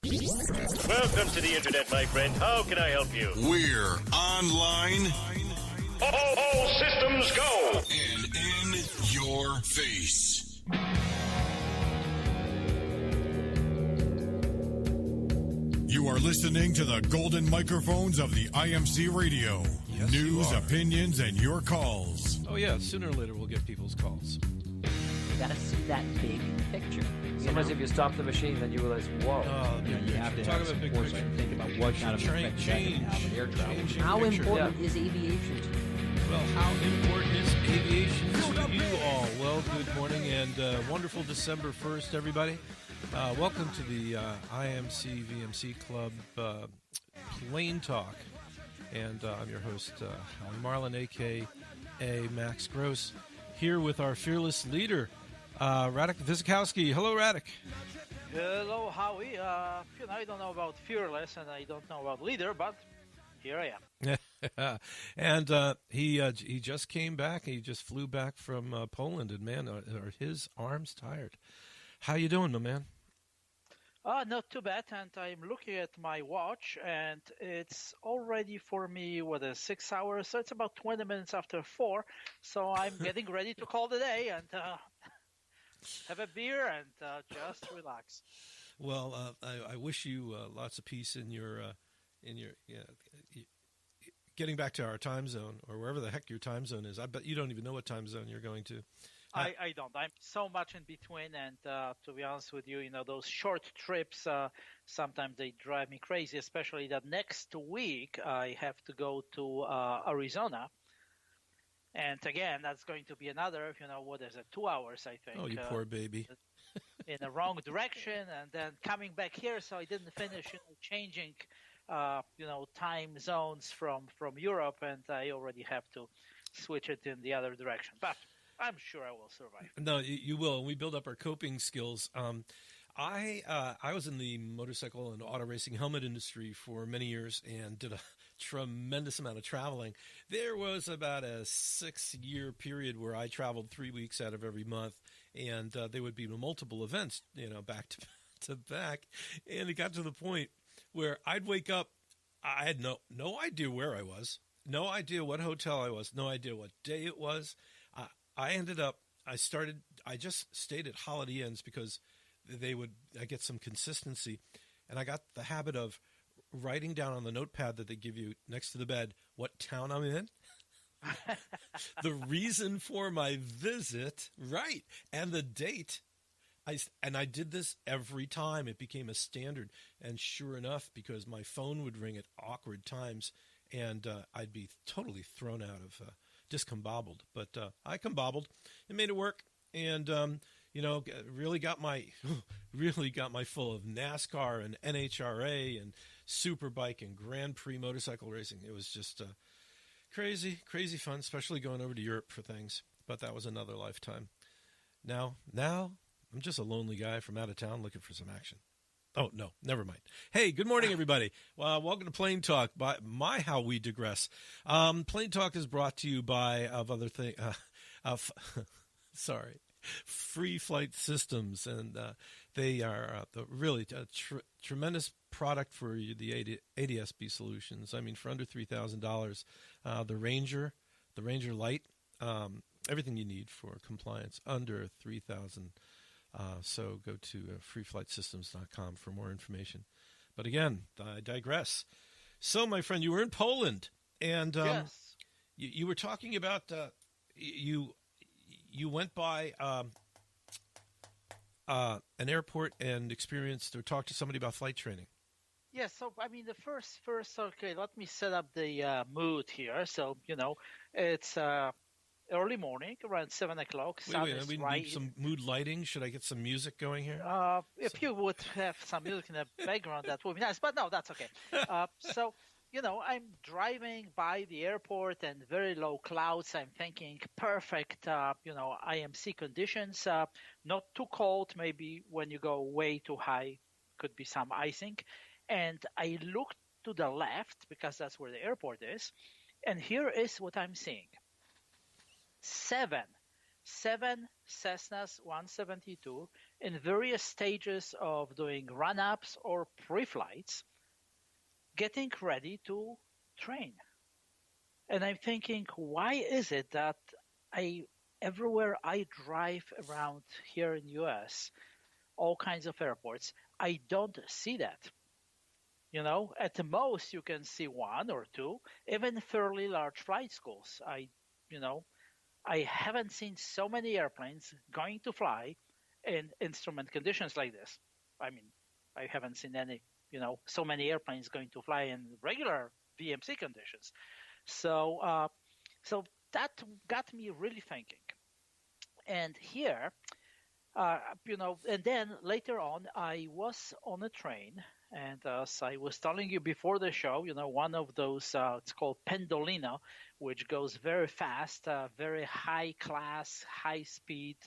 Welcome to the Internet, my friend. How can I help you? We're online. All systems go! And in your face. You are listening to the golden microphones of the IMC Radio. Yes, News, opinions, and your calls. Oh, yeah. Sooner or later, we'll get people's calls. You gotta see that big picture. Sometimes if you stop the machine, then you realize, whoa. You have to Talk have about some big foresight picture. and think about what kind of effect that can have on air travel. Changing How picture. important is aviation to you? Well, how important is aviation to you all? Well, good morning and wonderful December 1st, everybody. Welcome to the IMC VMC Club Plane Talk. And I'm your host, Howie Marlin, a.k.a. Max Gross, here with our fearless leader, Radik Vizikowski. Hello, Radik. Hello, Howie. I don't know about fearless and I don't know about leader, but here I am. And he just came back. He just flew back from Poland, and man, are his arms tired. How you doing, my man? Not too bad, and I'm looking at my watch, and it's already for me, 6 hours, so it's about 20 minutes after 4, so I'm getting ready to call the day and have a beer and just relax. Well, I wish you lots of peace in your getting back to our time zone, or wherever the heck your time zone is. I bet you don't even know what time zone you're going to. I don't. I'm so much in between, and to be honest with you, those short trips, sometimes they drive me crazy, especially that next week I have to go to Arizona. And again, that's going to be another, 2 hours, I think. Oh, you poor baby. In the wrong direction, and then coming back here, so I didn't finish, changing, time zones from Europe, and I already have to switch it in the other direction. But I'm sure I will survive. No, you will. And we build up our coping skills. I was in the motorcycle and auto racing helmet industry for many years and did a tremendous amount of traveling. There was about a 6-year period where I traveled 3 weeks out of every month, and there would be multiple events, back to back. And it got to the point where I'd wake up. I had no idea where I was, no idea what hotel I was, no idea what day it was. I just stayed at Holiday Inns because I get some consistency. And I got the habit of writing down on the notepad that they give you next to the bed what town I'm in, the reason for my visit, right, and the date. I did this every time. It became a standard. And sure enough, because my phone would ring at awkward times, and I'd be totally thrown out of discombobbled, but I combobbled and made it work, and really got my full of NASCAR and NHRA and Superbike and Grand Prix motorcycle racing. It was just crazy fun, especially going over to Europe for things. But that was another lifetime. Now I'm just a lonely guy from out of town looking for some action. Oh, no, never mind. Hey, good morning, everybody. Welcome to Plane Talk. How we digress. Plane Talk is brought to you by, Free Flight Systems, and they are really a tremendous product for the ADSB solutions. I mean, for under $3,000, the Ranger Lite, everything you need for compliance under $3,000. So go to freeflightsystems.com for more information. But again, I digress. So, my friend, you were in Poland, and Yes. you were talking about you went by an airport and experienced or talked to somebody about flight training. Yes, so the first, okay, let me set up the mood here. So, it's early morning, around 7 o'clock. Wait, we need some mood lighting. Should I get some music going here? If you would have some music in the background, that would be nice. But no, that's okay. So, I'm driving by the airport and very low clouds. I'm thinking perfect, IMC conditions. Not too cold. Maybe when you go way too high, could be some icing. And I looked to the left because that's where the airport is. And here is what I'm seeing. Seven Cessnas 172 in various stages of doing run-ups or pre-flights, getting ready to train. And I'm thinking, why is it that everywhere I drive around here in the US, all kinds of airports, I don't see that. At the most you can see one or two, even fairly large flight schools. I haven't seen so many airplanes going to fly in instrument conditions like this. I mean, I haven't seen so many airplanes going to fly in regular VMC conditions. So that got me really thinking. And here, and then later on, I was on a train, and as I was telling you before the show, one of those, it's called Pendolino, which goes very fast, very high class, high speed.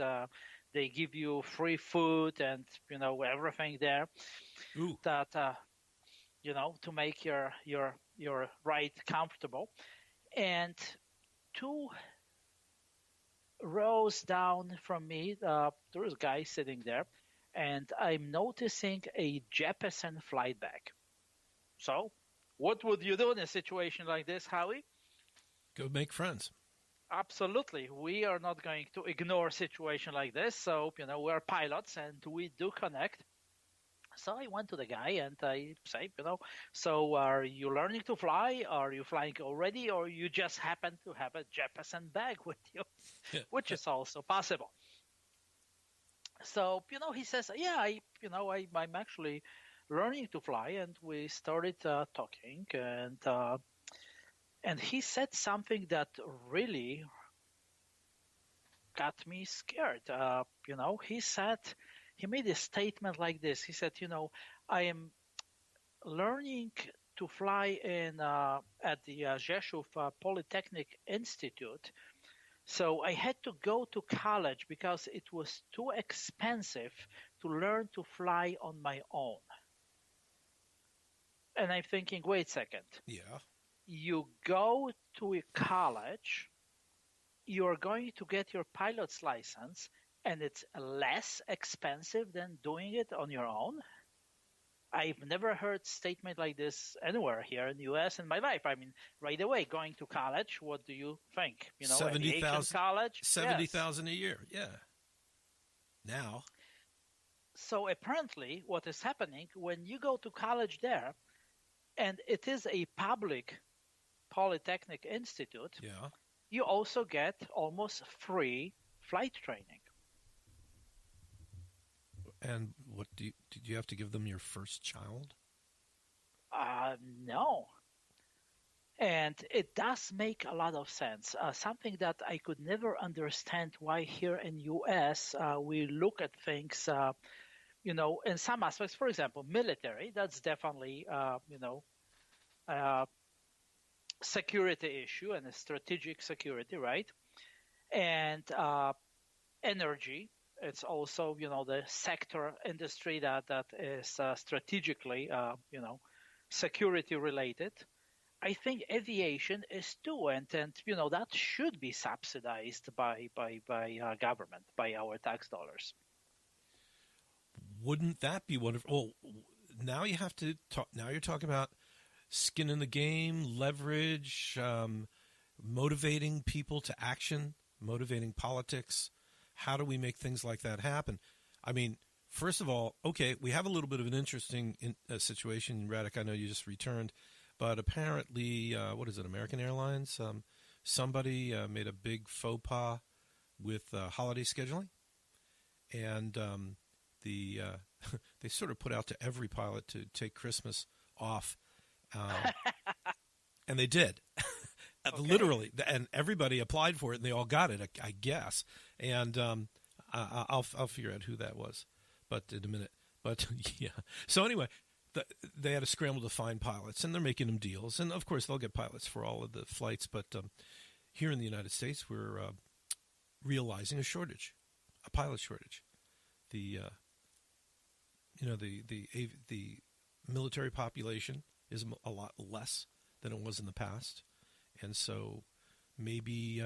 They give you free food and, everything there. Ooh. That, to make your ride comfortable. And 2 rows down from me, there is a guy sitting there, and I'm noticing a Jeppesen flight bag. So, what would you do in a situation like this, Howie? Go make friends. Absolutely. We are not going to ignore a situation like this. So, we're pilots and we do connect. So I went to the guy and I say, so are you learning to fly? Are you flying already? Or you just happen to have a Jeppesen bag with you, which is also possible. So, he says, yeah, I'm actually learning to fly. And we started talking, and he said something that really got me scared. He made a statement like this. He said, I am learning to fly at the Rzeszów Polytechnic Institute. So I had to go to college because it was too expensive to learn to fly on my own. And I'm thinking, wait a second. Yeah. You go to a college, you're going to get your pilot's license, and it's less expensive than doing it on your own? I've never heard a statement like this anywhere here in the U.S. in my life. I mean, right away, going to college, what do you think? $70,000 college? $70,000 a year, yeah. Now. So apparently what is happening when you go to college there, and it is a public polytechnic institute, yeah, you also get almost free flight training. And what did you have to give them your first child? No. And it does make a lot of sense. Something that I could never understand why here in U.S. We look at things, in some aspects. For example, military. That's definitely, security issue and a strategic security, right? And energy. It's also, the sector industry that is strategically, security related. I think aviation is too, and that should be subsidized by government, by our tax dollars. Wouldn't that be wonderful? Oh, now you have to talk. Now you're talking about skin in the game, leverage, motivating people to action, motivating politics. How do we make things like that happen? I mean, first of all, okay, we have a little bit of an interesting situation. Radik, I know you just returned, but apparently, American Airlines? Somebody made a big faux pas with holiday scheduling, and they sort of put out to every pilot to take Christmas off, and they did. Okay. Literally, and everybody applied for it, and they all got it, I guess. And I'll figure out who that was, but in a minute. But yeah. So anyway, they had to scramble to find pilots, and they're making them deals. And of course, they'll get pilots for all of the flights. But here in the United States, we're realizing a pilot shortage. The military population is a lot less than it was in the past. And so maybe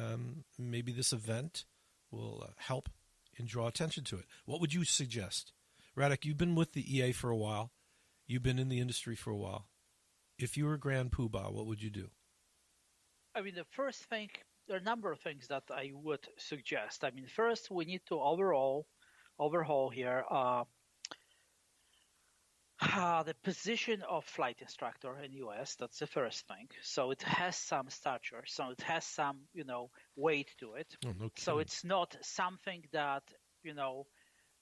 this event will help and draw attention to it. What would you suggest? Radik, you've been with the EA for a while. You've been in the industry for a while. If you were Grand Poobah, what would you do? I mean, the first thing, there are a number of things that I would suggest. I mean, first, we need to overhaul here the position of flight instructor in U.S. That's the first thing. So it has some stature. So it has some, weight to it. Oh, no So kidding. it's not something that,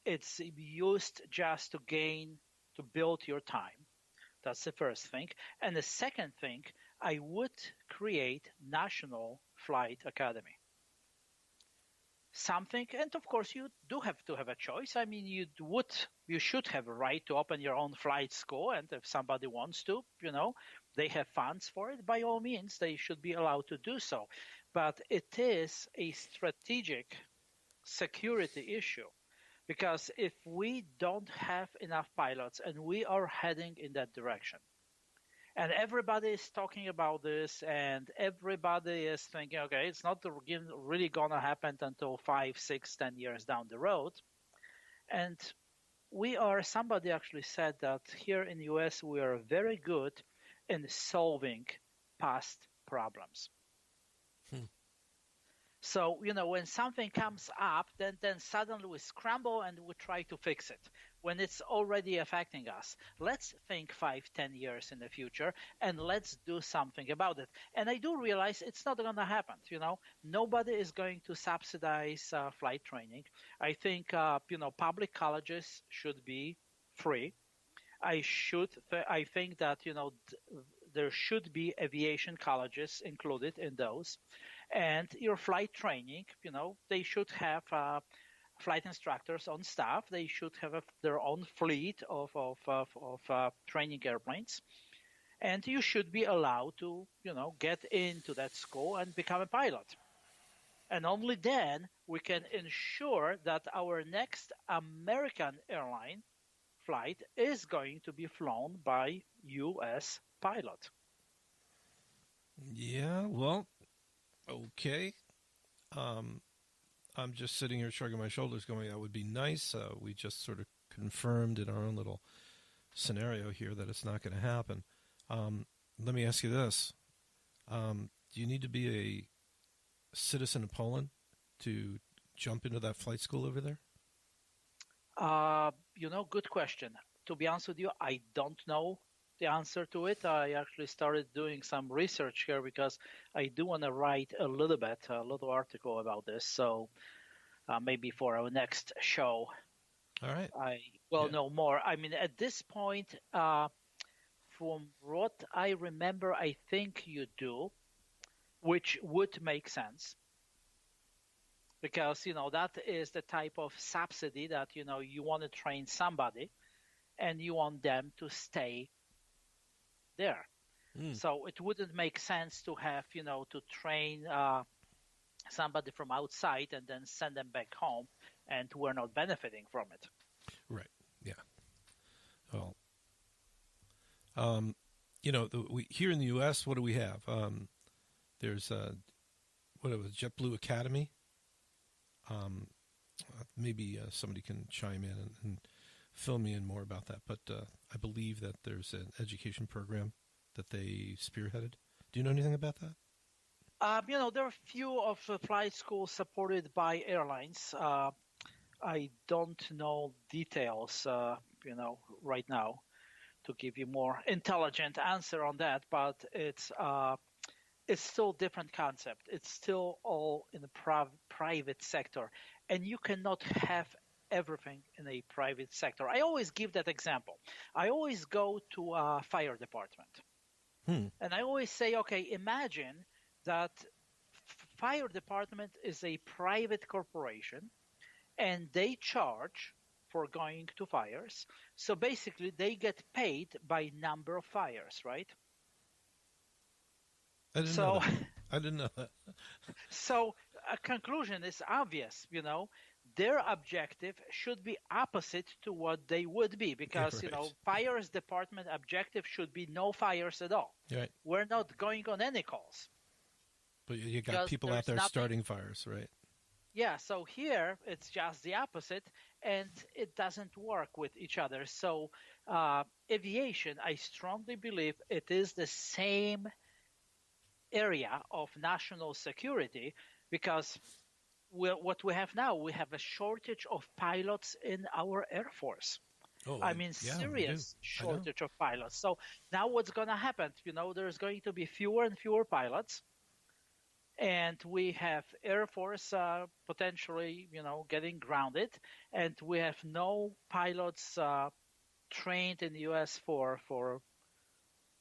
it's used just to build your time. That's the first thing. And the second thing, I would create National Flight Academy. Something, and of course you do have to have a choice. I mean, you should have a right to open your own flight school, and if somebody wants to, they have funds for it, by all means, they should be allowed to do so. But it is a strategic security issue, because if we don't have enough pilots, and we are heading in that direction, and everybody is talking about this, and everybody is thinking, okay, it's not really going to happen until 5, 6, 10 years down the road. And somebody actually said that here in the US, we are very good in solving past problems. So, when something comes up, then suddenly we scramble and we try to fix it when it's already affecting us. Let's think 5, 10 years in the future, and let's do something about it. And I do realize it's not going to happen. Nobody is going to subsidize flight training. I think, public colleges should be free. I think that, there should be aviation colleges included in those. And your flight training, they should have flight instructors on staff. They should have their own fleet of training airplanes. And you should be allowed to, get into that school and become a pilot. And only then we can ensure that our next American airline flight is going to be flown by U.S. pilot. Yeah, well, okay. I'm just sitting here shrugging my shoulders going, that would be nice. We just sort of confirmed in our own little scenario here that it's not going to happen. Let me ask you this. Do you need to be a citizen of Poland to jump into that flight school over there? Good question. To be honest with you, I don't know the answer to it. I actually started doing some research here because I do want to write a little article about this. So maybe for our next show, all right, I will know more. I mean, at this point, from what I remember, I think you do, which would make sense. Because, that is the type of subsidy that, you want to train somebody and you want them to stay there. So it wouldn't make sense to have, to train somebody from outside and then send them back home, and we're not benefiting from it. Right. Yeah. Well, here in the U.S., what do we have? There's JetBlue Academy. Maybe somebody can chime in and fill me in more about that. But I believe that there's an education program that they spearheaded. Do you know anything about that? There are a few of the flight schools supported by airlines. I don't know details, right now to give you more intelligent answer on that, but it's still a different concept. It's still all in the private sector, and you cannot have everything in a private sector. I always give that example. I always go to a fire department, and I always say, okay, imagine that fire department is a private corporation, and they charge for going to fires. So basically, they get paid by number of fires, right? I didn't know that. So a conclusion is obvious, their objective should be opposite to what they would be, because, right. Fires department objective should be no fires at all. Right. We're not going on any calls. But you got people out there starting fires, right? Yeah, so here it's just the opposite, and it doesn't work with each other. So, aviation, I strongly believe it is the same area of national security because what we have now, we have a shortage of pilots in our Air Force. Oh, I mean, yeah, we do. serious I know. shortage of pilots. So now what's going to happen? There's going to be fewer and fewer pilots, and we have Air Force potentially, getting grounded, and we have no pilots trained in the U.S. for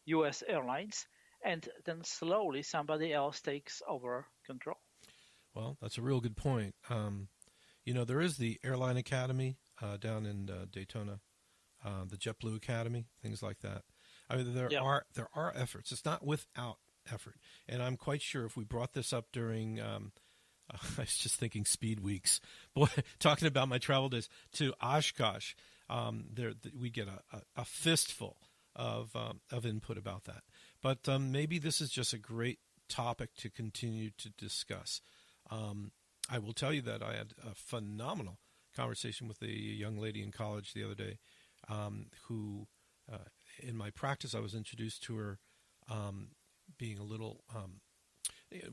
U.S. airlines, and then slowly somebody else takes over control. Well, that's a real good point. There is the Airline Academy down in Daytona, the JetBlue Academy, things like that. I mean, there are efforts. It's not without effort, and I'm quite sure if we brought this up during, I was just thinking Speed Weeks, boy, talking about my travel days to Oshkosh, we get a fistful of input about that. But maybe this is just a great topic to continue to discuss. I will tell you that I had a phenomenal conversation with a young lady in college the other day who, in my practice, I was introduced to her being a little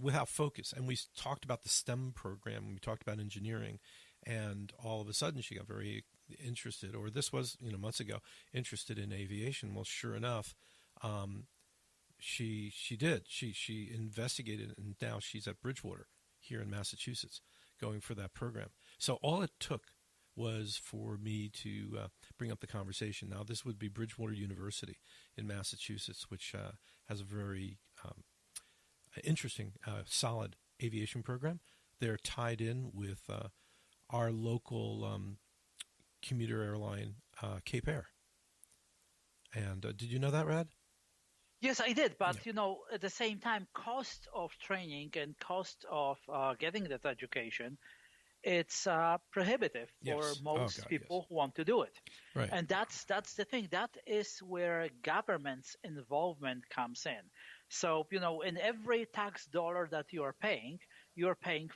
without focus. And we talked about the STEM program. We talked about engineering. And all of a sudden, she got very interested, or this was, months ago, interested in aviation. Well, sure enough, she did. She investigated, and now she's at Bridgewater here in Massachusetts going for that program. So all it took was for me to bring up the conversation. Now, this would be Bridgewater University in Massachusetts, which has a very interesting, solid aviation program. They're tied in with our local commuter airline, Cape Air. And did you know that, Rad? Yes, I did. But, at the same time, cost of training and cost of getting that education, it's prohibitive for most people who want to do it. Right. And that's the thing. That is where government's involvement comes in. So, in every tax dollar that you're paying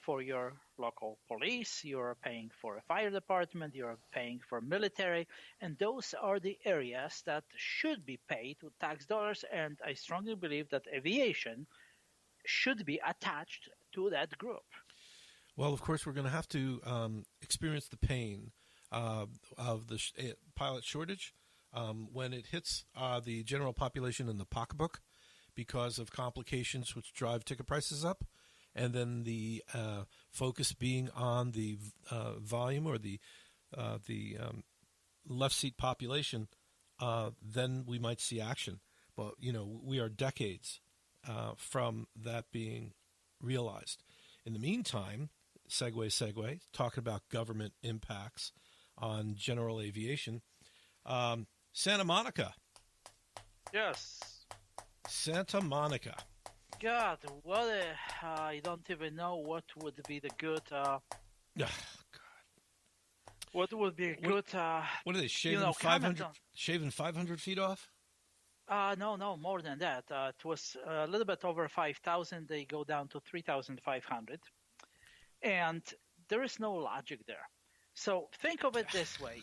for your local police, you're paying for a fire department, you're paying for military, and those are the areas that should be paid with tax dollars, and I strongly believe that aviation should be attached to that group. Well, of course, we're going to have to experience the pain of the pilot shortage when it hits the general population in the pocketbook because of complications which drive ticket prices up, and then the focus being on the volume or the left seat population, then we might see action. But, we are decades from that being realized. In the meantime, segue, talking about government impacts on general aviation. Santa Monica. Yes. Santa Monica. God, I don't even know what would be the good. God. What would be a good? What are they shaving 500? Shaving 500 feet off? No, more than that. It was a little bit over 5,000. They go down to 3,500, and there is no logic there. So think of it this way.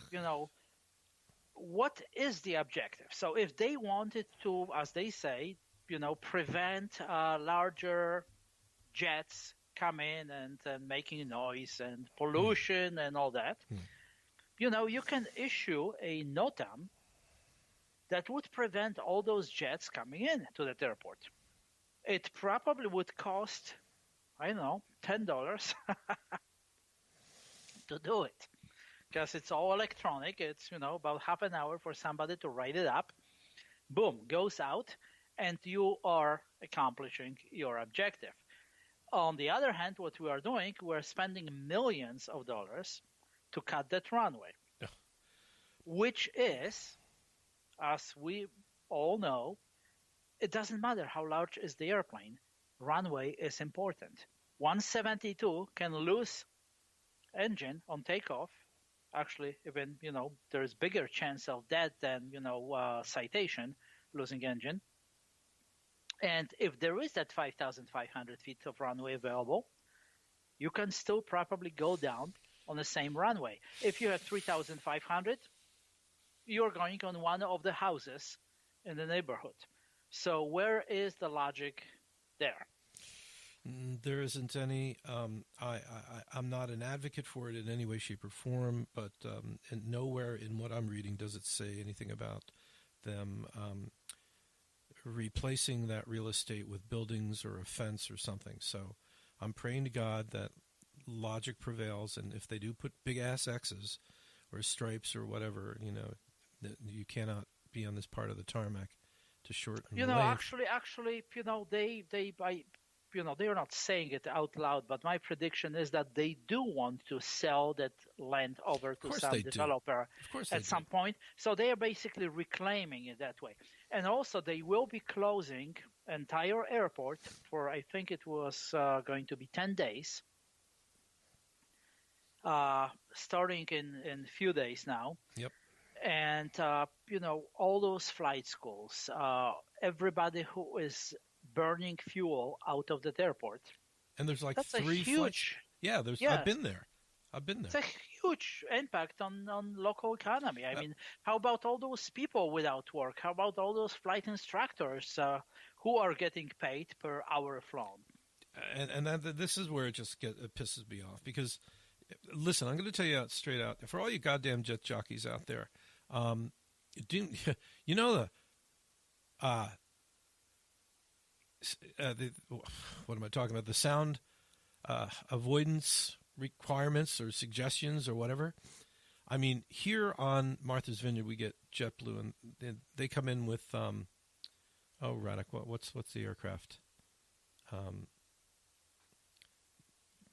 What is the objective? So if they wanted to, as they say, prevent larger jets come in and making noise and pollution and all that, you can issue a NOTAM that would prevent all those jets coming in to that airport. It probably would cost, $10 to do it. Because it's all electronic. It's, about half an hour for somebody to write it up. Boom, goes out, and you are accomplishing your objective. On the other hand, what we are doing, we're spending millions of dollars to cut that runway, which is, as we all know, it doesn't matter how large is the airplane. Runway is important. 172 can lose engine on takeoff. Actually, even, there's bigger chance of that than, citation, losing engine. And if there is that 5,500 feet of runway available, you can still probably go down on the same runway. If you have 3,500, you're going on one of the houses in the neighborhood. So where is the logic there? There isn't any. I'm not an advocate for it in any way, shape, or form, but and nowhere in what I'm reading does it say anything about them replacing that real estate with buildings or a fence or something. So I'm praying to God that logic prevails, and if they do put big-ass X's or stripes or whatever, that you cannot be on this part of the tarmac to shorten the lane. Actually, they are not saying it out loud, but my prediction is that they do want to sell that land over to some developer at some point. So they are basically reclaiming it that way. And also they will be closing entire airport for, I think it was going to be 10 days, starting in a few days now. Yep. And, all those flight schools, everybody who is burning fuel out of that airport. And there's like that's 3 huge flights. Yeah, I've been there. It's a huge impact on local economy. I mean, how about all those people without work? How about all those flight instructors who are getting paid per hour flown? And this is where it pisses me off because, listen, I'm going to tell you straight out, for all you goddamn jet jockeys out there, what am I talking about? The sound avoidance requirements or suggestions or whatever. I mean, here on Martha's Vineyard, we get JetBlue, and they come in with Radik, what's the aircraft?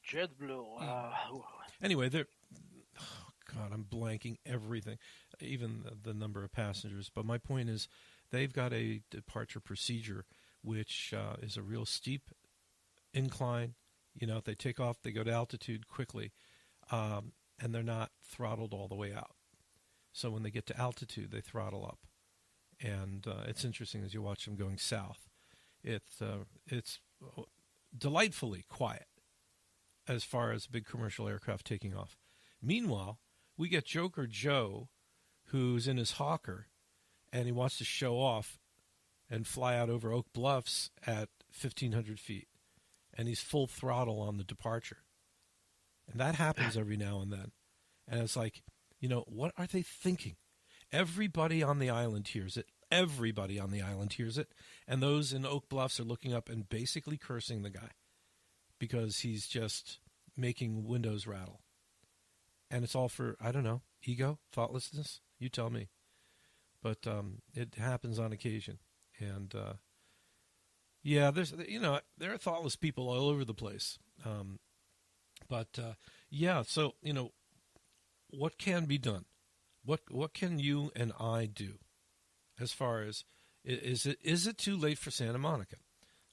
JetBlue. Anyway, they're. Oh God, I'm blanking everything, even the number of passengers. But my point is, they've got a departure procedure which is a real steep incline. If they take off, they go to altitude quickly, and they're not throttled all the way out. So when they get to altitude, they throttle up. And it's interesting as you watch them going south. It's delightfully quiet as far as big commercial aircraft taking off. Meanwhile, we get Joker Joe, who's in his Hawker, and he wants to show off and fly out over Oak Bluffs at 1,500 feet. And he's full throttle on the departure. And that happens every now and then. And it's like, what are they thinking? Everybody on the island hears it. Everybody on the island hears it. And those in Oak Bluffs are looking up and basically cursing the guy because he's just making windows rattle. And it's all for, I don't know, ego, thoughtlessness? You tell me. But it happens on occasion. And, there are thoughtless people all over the place. So, what can be done? What can you and I do as far as, is it too late for Santa Monica?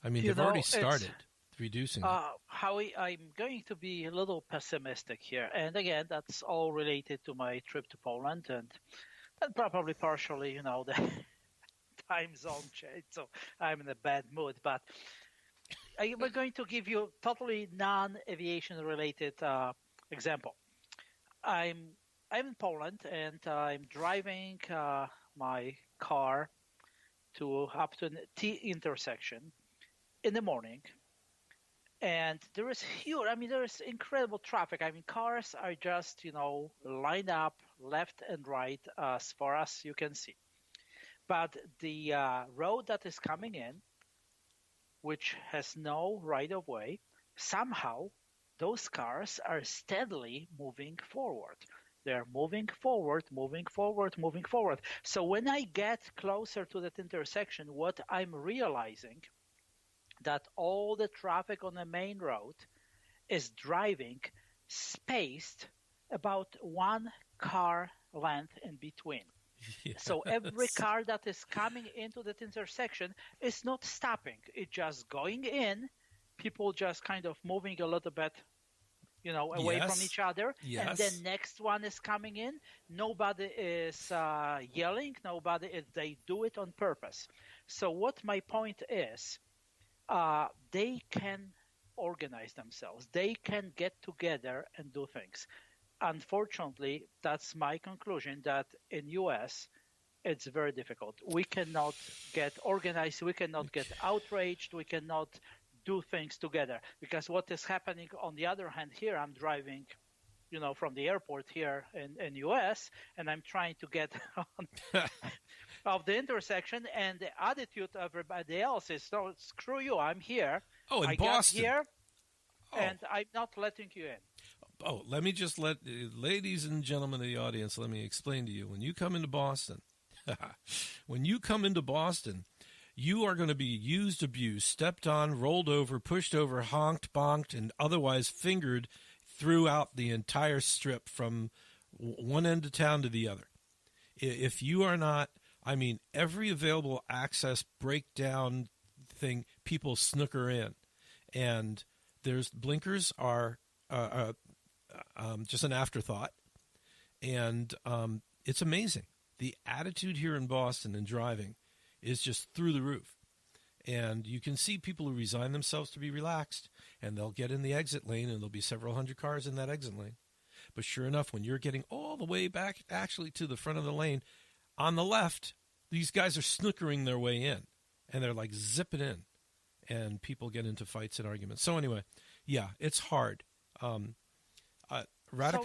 I mean, they've already started reducing it. Howie, I'm going to be a little pessimistic here. And again, that's all related to my trip to Poland and probably partially, the time zone change. So I'm in a bad mood. But I'm going to give you a totally non-aviation related example. I'm in Poland and I'm driving my car up to a T intersection in the morning. And there is incredible traffic. I mean, cars are just, lined up left and right as far as you can see. But the road that is coming in, which has no right-of-way, somehow those cars are steadily moving forward. They're moving forward, moving forward, moving forward. So when I get closer to that intersection, what I'm realizing that all the traffic on the main road is driving spaced about 1 car length in between. Yes. So every car that is coming into that intersection is not stopping. It's just going in, people just kind of moving a little bit, away from each other. Yes. And then next one is coming in. Nobody is yelling. They do it on purpose. So what my point is, they can organize themselves. They can get together and do things. Unfortunately, that's my conclusion, that in US, it's very difficult. We cannot get organized. We cannot get outraged. We cannot do things together, because what is happening on the other hand here, I'm driving, from the airport here in US, and I'm trying to get on of the intersection, and the attitude of everybody else is, so screw you, I'm here. Oh, in I Boston. got here, and I'm not letting you in. Oh, let me just ladies and gentlemen of the audience, let me explain to you. When you come into Boston, you are going to be used, abused, stepped on, rolled over, pushed over, honked, bonked, and otherwise fingered throughout the entire strip from one end of town to the other. If you are not, every available access breakdown thing, people snooker in. And there's blinkers are just an afterthought. And it's amazing. The attitude here in Boston in driving is just through the roof. And you can see people who resign themselves to be relaxed, and they'll get in the exit lane, and there'll be several hundred cars in that exit lane. But sure enough, when you're getting all the way back actually to the front of the lane, on the left, these guys are snookering their way in, and they're like zipping in, and people get into fights and arguments. So anyway, yeah, it's hard. Radik,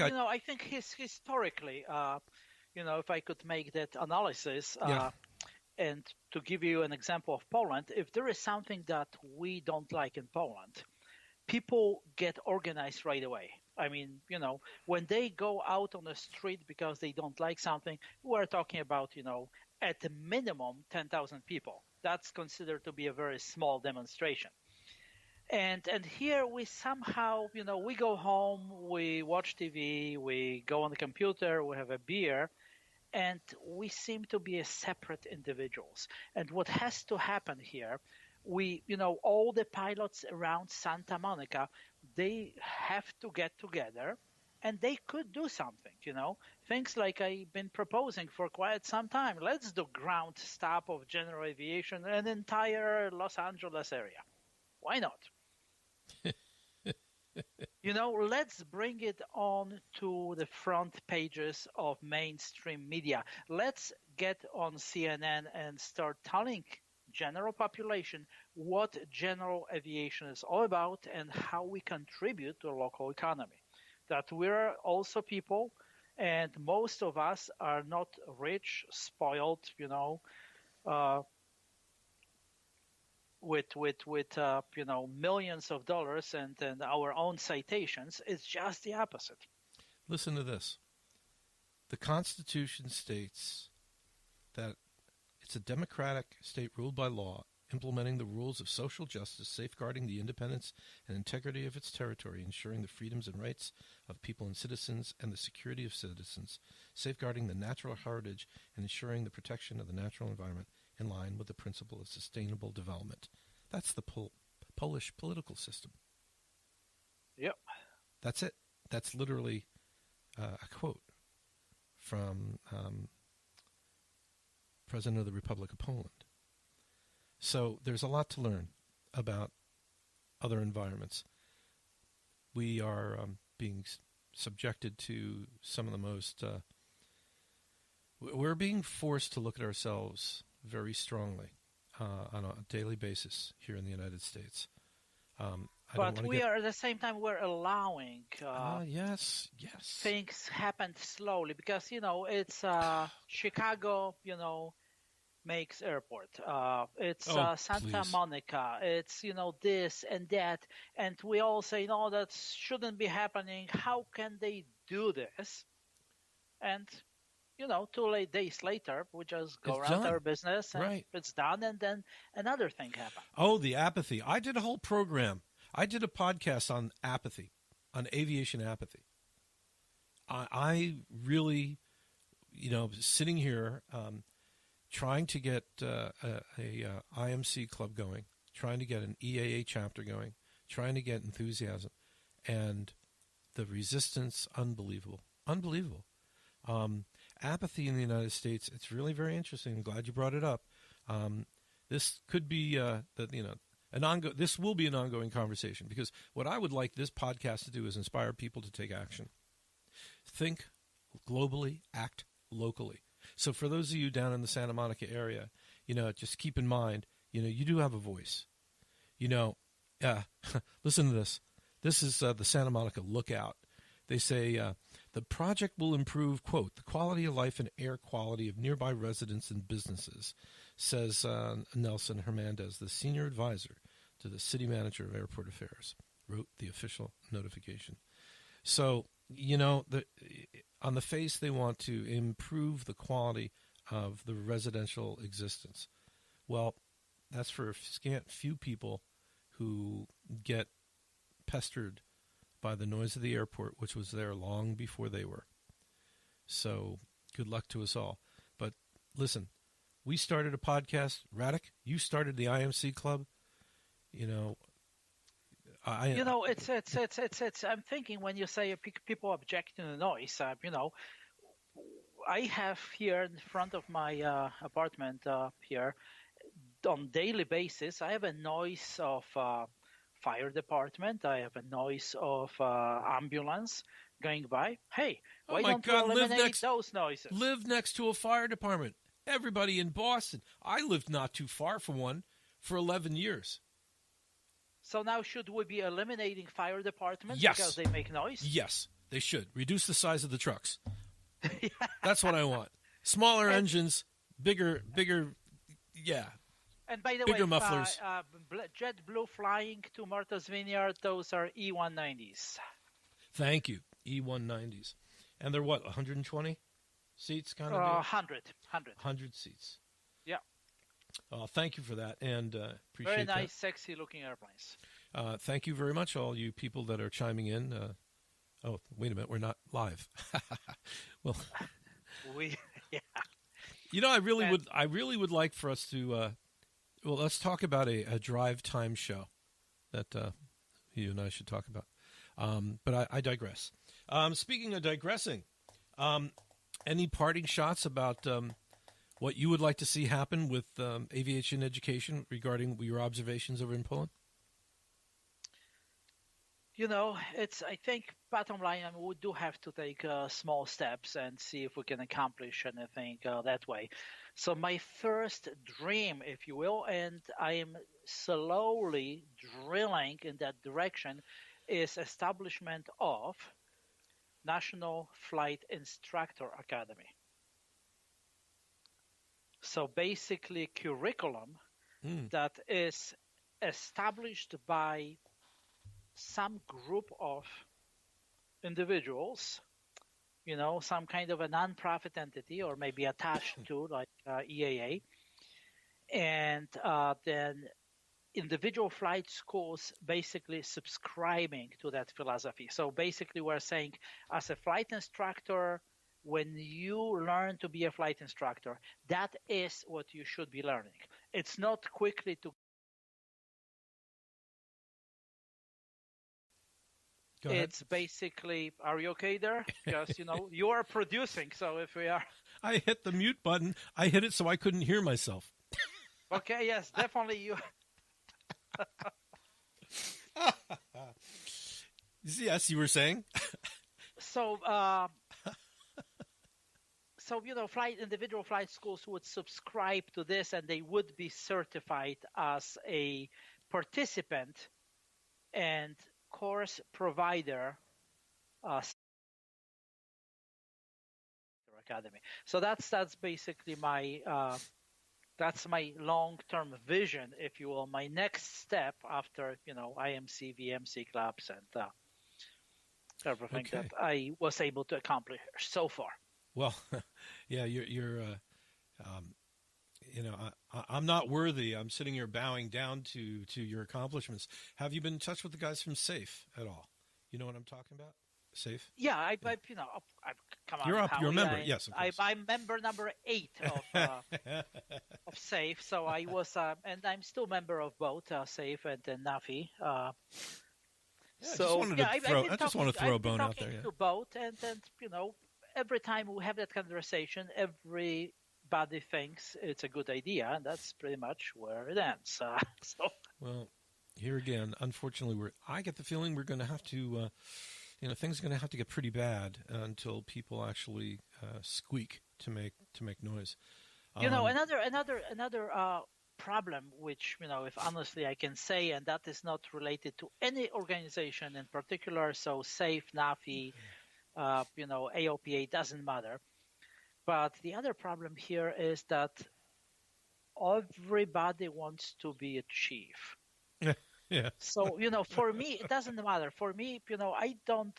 so, I think historically, if I could make that analysis, and to give you an example of Poland, if there is something that we don't like in Poland, people get organized right away. When they go out on the street because they don't like something, we're talking about, at the minimum 10,000 people. That's considered to be a very small demonstration. And here we somehow, we go home, we watch TV, we go on the computer, we have a beer, and we seem to be separate individuals. And what has to happen here, all the pilots around Santa Monica, they have to get together, and they could do something, Things like I've been proposing for quite some time. Let's do ground stop of general aviation in the entire Los Angeles area. Why not? Let's bring it on to the front pages of mainstream media. Let's get on CNN and start telling general population what general aviation is all about and how we contribute to the local economy. That we're also people, and most of us are not rich, spoiled, with millions of dollars and our own citations. It's just the opposite. listen to this. The Constitution states that it's a democratic state ruled by law, implementing the rules of social justice, safeguarding the independence and integrity of its territory, ensuring the freedoms and rights of people and citizens and the security of citizens, safeguarding the natural heritage and ensuring the protection of the natural environment in line with the principle of sustainable development. That's the Polish political system. Yep. That's it. That's literally a quote from President of the Republic of Poland. So there's a lot to learn about other environments. We are being subjected to some of the most... we're being forced to look at ourselves very strongly on a daily basis here in the United States. But we are at the same time we're allowing yes. things happen slowly because it's Chicago, makes airport. It's Santa Monica. It's this and that, and we all say no, that shouldn't be happening. How can they do this? And 2 days later, we just go around our business and it's done, and then another thing happens. Oh, the apathy! I did a whole program. I did a podcast on apathy, on aviation apathy. I really, sitting here, trying to get a IMC Club going, trying to get an EAA chapter going, trying to get enthusiasm, and the resistance, unbelievable. Apathy in the United States, it's really very interesting. I'm glad you brought it up. This could be This will be an ongoing conversation, because what I would like this podcast to do is inspire people to take action. Think globally, act locally. So for those of you down in the Santa Monica area, just keep in mind, you do have a voice. Listen to this. This is the Santa Monica Lookout. They say the project will improve, quote, the quality of life and air quality of nearby residents and businesses, says Nelson Hernandez, the senior advisor to the city manager of airport affairs, wrote the official notification. So, on the face, they want to improve the quality of the residential existence. Well, that's for a scant few people who get pestered by the noise of the airport, which was there long before they were. So good luck to us all. But listen, we started a podcast. Radik, you started the IMC Club. It's. I'm thinking when you say people object to the noise. I have here in front of my apartment here, on daily basis, I have a noise of fire department. I have a noise of ambulance going by. Hey, why don't you eliminate those noises? Live next to a fire department. Everybody in Boston. I lived not too far from one for 11 years. So now should we be eliminating fire departments because they make noise? Yes, they should. Reduce the size of the trucks. Yeah. That's what I want. Smaller engines, bigger, yeah. And by the bigger way, mufflers. JetBlue flying to Martha's Vineyard, those are E190s. Thank you, E190s. And they're what, 120 seats kind of? 100 seats. Yeah. Thank you for that, and appreciate very nice, that. sexy-looking airplanes. Thank you very much, all you people that are chiming in. Oh, wait a minute, we're not live. Well, yeah. I really would like for us to. Well, let's talk about a drive time show that you and I should talk about. But I digress. Speaking of digressing, any parting shots about what you would like to see happen with aviation education regarding your observations over in Poland? I think bottom line, we do have to take small steps and see if we can accomplish anything that way. So my first dream, if you will, and I am slowly drilling in that direction, is establishment of National Flight Instructor Academy. So basically curriculum that is established by some group of individuals, some kind of a non-profit entity or maybe attached to like EAA, and then individual flight schools basically subscribing to that philosophy. So basically we're saying as a flight instructor, when you learn to be a flight instructor, that is what you should be learning. It's not quickly to It's basically, are you okay there? Because, you are producing, so if we are... I hit the mute button. I hit it so I couldn't hear myself. Okay, yes, definitely you... Yes, you were saying? So, individual flight schools would subscribe to this, and they would be certified as a participant and course provider academy. So that's basically my long-term vision, if you will, my next step after IMC, VMC clubs and everything that I was able to accomplish so far. Well, yeah, you're I'm not worthy. I'm sitting here bowing down to your accomplishments. Have you been in touch with the guys from SAFE at all? You know what I'm talking about? SAFE? Yeah, I've come on. You're up. Howie. You're a member. Yes, of course. I'm member number 8 of SAFE. So I was, and I'm still member of both SAFE and NAFI. I just want to throw a bone out there. To both, and every time we have that conversation, everybody thinks it's a good idea, and that's pretty much where it ends. Well, Here again, unfortunately, I get the feeling we're going to have to, things are going to have to get pretty bad until people actually squeak to make noise. Another problem, which if honestly I can say, and that is not related to any organization in particular. So SAFE, NAFI, AOPA doesn't matter. But the other problem here is that everybody wants to be a chief. Yeah. So, for me, it doesn't matter. For me, I don't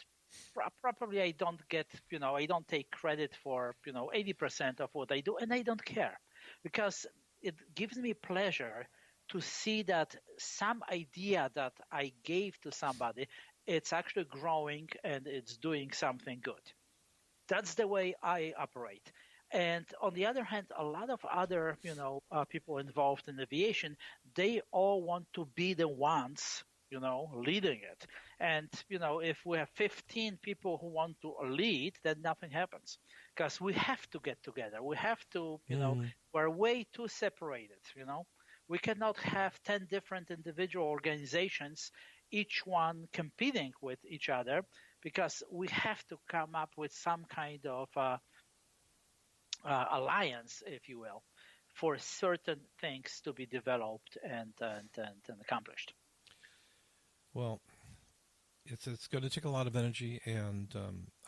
get, I don't take credit for, 80% of what I do, and I don't care, because it gives me pleasure to see that some idea that I gave to somebody, it's actually growing and it's doing something good. That's the way I operate. And on the other hand, a lot of other, people involved in aviation, they all want to be the ones, leading it. And, if we have 15 people who want to lead, then nothing happens, because we have to get together. We have to, we're way too separated, We cannot have 10 different individual organizations, each one competing with each other, because we have to come up with some kind of alliance, if you will, for certain things to be developed and accomplished. Well, it's going to take a lot of energy, and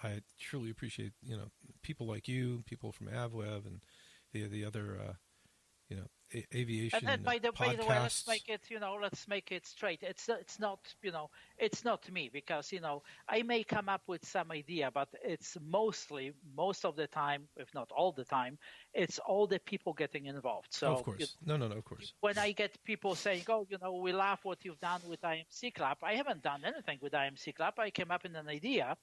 I truly appreciate people like you, people from AvWeb, and the other aviation and then by the way, let's make it straight. It's not me, because I may come up with some idea, but it's most of the time, if not all the time, it's all the people getting involved. So of course, of course. When I get people saying, "Oh, we love what you've done with IMC Club," I haven't done anything with IMC Club. I came up with an idea.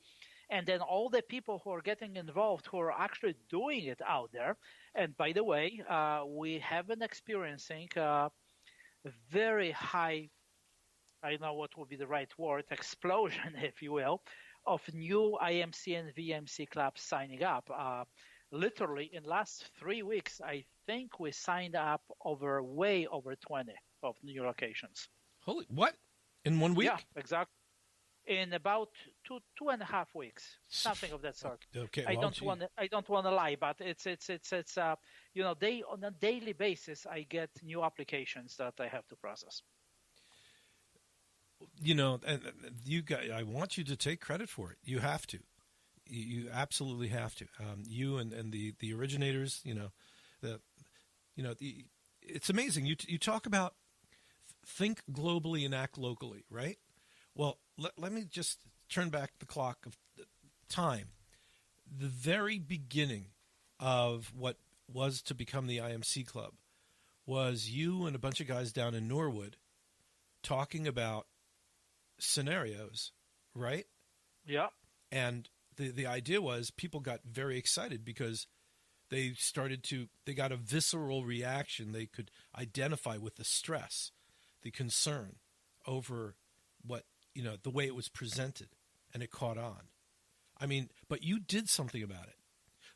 And then all the people who are getting involved, who are actually doing it out there. And by the way, we have been experiencing a very high, I don't know what would be the right word, explosion, if you will, of new IMC and VMC clubs signing up. Literally, in last 3 weeks, I think we signed up way over 20 of new locations. Holy, what? In 1 week? Yeah, exactly. In about 2.5 weeks, something of that sort. Okay, I don't want to lie, but it's on a daily basis I get new applications that I have to process. And you guys, I want you to take credit for it. You have to. You absolutely have to. You and the originators. It's amazing. You talk about think globally and act locally, right? Well, let me just turn back the clock of time. The very beginning of what was to become the IMC Club was you and a bunch of guys down in Norwood talking about scenarios, right? Yeah. And the idea was people got very excited because they got a visceral reaction. They could identify with the stress, the concern over what, the way it was presented, and it caught on. I mean, but you did something about it.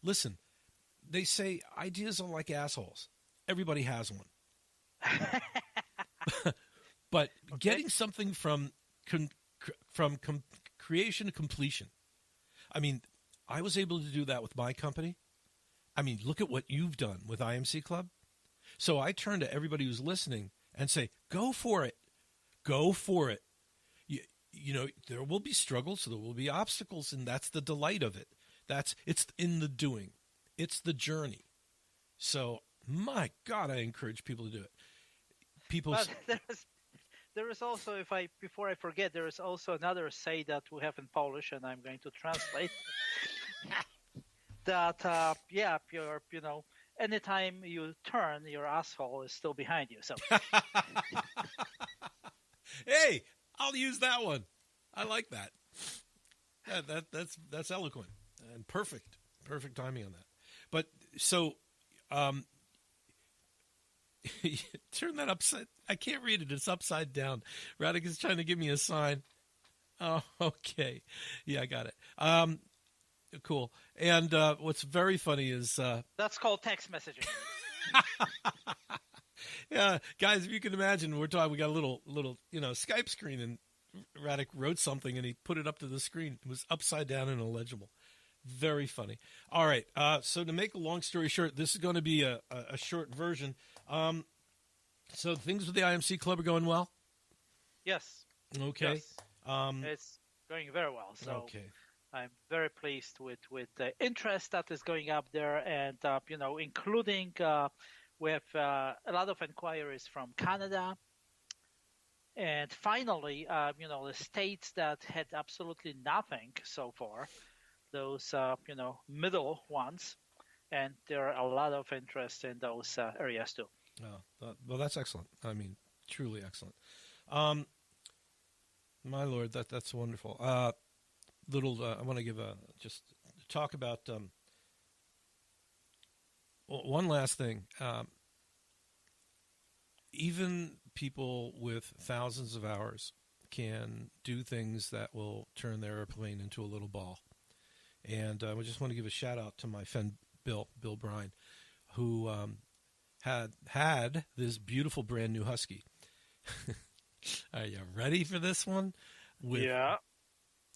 Listen, they say ideas are like assholes. Everybody has one. But okay. Getting something from creation to completion. I mean, I was able to do that with my company. I mean, look at what you've done with IMC Club. So I turn to everybody who's listening and say, go for it. Go for it. There will be struggles, there will be obstacles, and that's the delight of it. It's in the doing. It's the journey. So, my God, I encourage people to do it. But there is also, before I forget, there is also another say that we have in Polish, and I'm going to translate. That, anytime you turn, your asshole is still behind you. So, hey, I'll use that one. I like that. Yeah, that's eloquent and perfect timing on that. But so, turn that upside. I can't read it. It's upside down. Radik is trying to give me a sign. Oh, okay. Yeah, I got it. Cool. And what's very funny is that's called text messaging. Yeah, guys, if you can imagine, we got a little Skype screen, and Radik wrote something and he put it up to the screen. It was upside down and illegible. Very funny. All right, so to make a long story short, this is going to be a short version. So things with the IMC Club are going well? Yes. Okay. Yes. It's going very well. So okay. I'm very pleased with the interest that is going up there, and including we have a lot of inquiries from Canada, and finally, the states that had absolutely nothing so far, those middle ones, and there are a lot of interest in those areas too. Oh, well, that's excellent. I mean, truly excellent. My Lord, that's wonderful. I want to give just talk about one last thing. Even people with thousands of hours can do things that will turn their airplane into a little ball. And I just want to give a shout out to my friend Bill Bryan, who had this beautiful brand new Husky. Are you ready for this one? With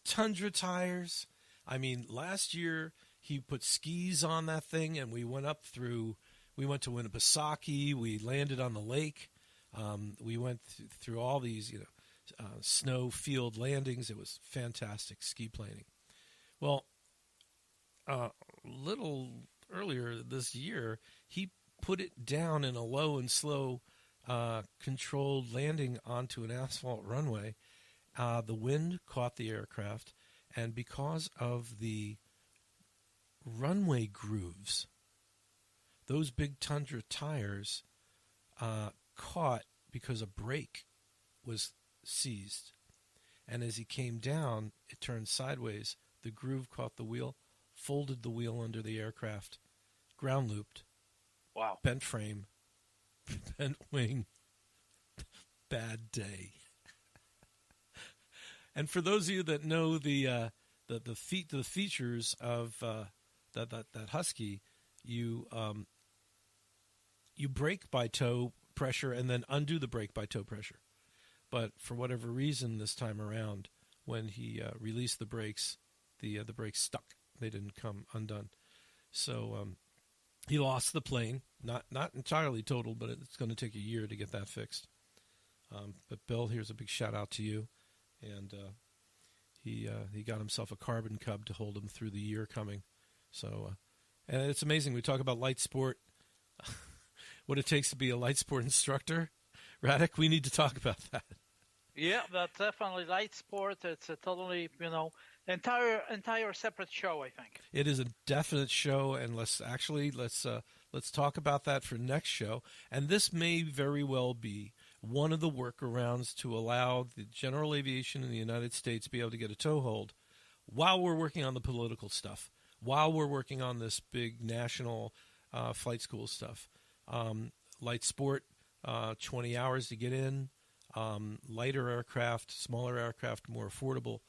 Tundra tires. I mean, last year he put skis on that thing, and we went to Winnipesaukee. We landed on the lake. We went through all these, snow field landings. It was fantastic ski planing. Well, a little earlier this year, he put it down in a low and slow controlled landing onto an asphalt runway. The wind caught the aircraft, and because of the runway grooves, those big Tundra tires caught because a brake was seized. And as he came down, it turned sideways. The groove caught the wheel, folded the wheel under the aircraft, ground looped. Wow. Bent frame, bent wing, bad day. And for those of you that know the features of that Husky, you brake by toe pressure and then undo the brake by toe pressure. But for whatever reason this time around, when he released the brakes, the brakes stuck. They didn't come undone. So he lost the plane. Not entirely total, but it's going to take a year to get that fixed. But Bill, here's a big shout out to you. And he got himself a carbon cub to hold him through the year coming. So, and it's amazing. We talk about light sport, what it takes to be a light sport instructor. Radik, we need to talk about that. Yeah, that's definitely light sport. It's a totally, entire separate show, I think. It is a definite show, and let's talk about that for next show. And this may very well be one of the workarounds to allow the general aviation in the United States to be able to get a toehold while we're working on the political stuff, while we're working on this big national flight school stuff. Light sport, 20 hours to get in, lighter aircraft, smaller aircraft, more affordable.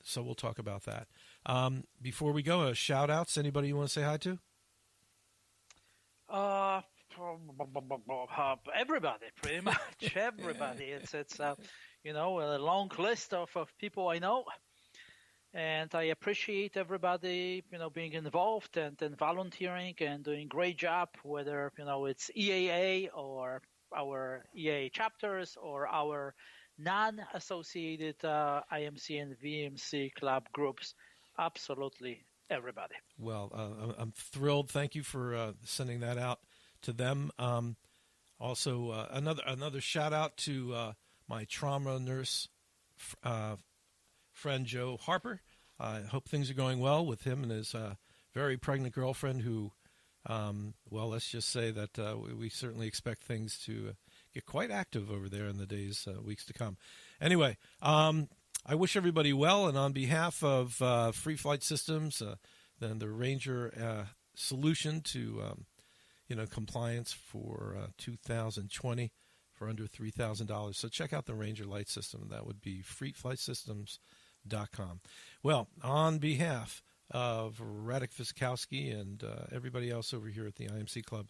So we'll talk about that. Before we go, shout-outs. Anybody you want to say hi to? Everybody, pretty much everybody. It's a long list of people I know, and I appreciate everybody being involved and volunteering and doing great job. Whether it's EAA or our EAA chapters or our non-associated IMC and VMC club groups, absolutely everybody. Well, I'm thrilled. Thank you for sending that out to them. Also, another shout out to my trauma nurse friend Joe Harper. I hope things are going well with him and his very pregnant girlfriend who, let's just say that we certainly expect things to get quite active over there in the days, weeks to come. Anyway, I wish everybody well, and on behalf of Free Flight Systems, then the Ranger solution to compliance for 2020 for under $3,000. So check out the Ranger Light System. That would be freeflightsystems.com. Well, on behalf of Radik Fiskowski and everybody else over here at the IMC Club,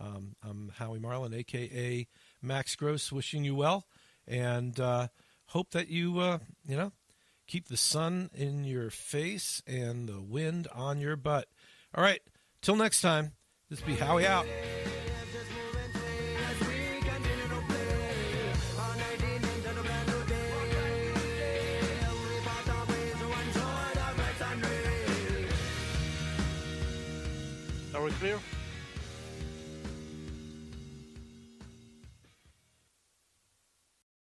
I'm Howie Marlin, a.k.a. Max Gross, wishing you well, and hope that you, keep the sun in your face and the wind on your butt. All right, till next time, this be Howie out. Are we clear?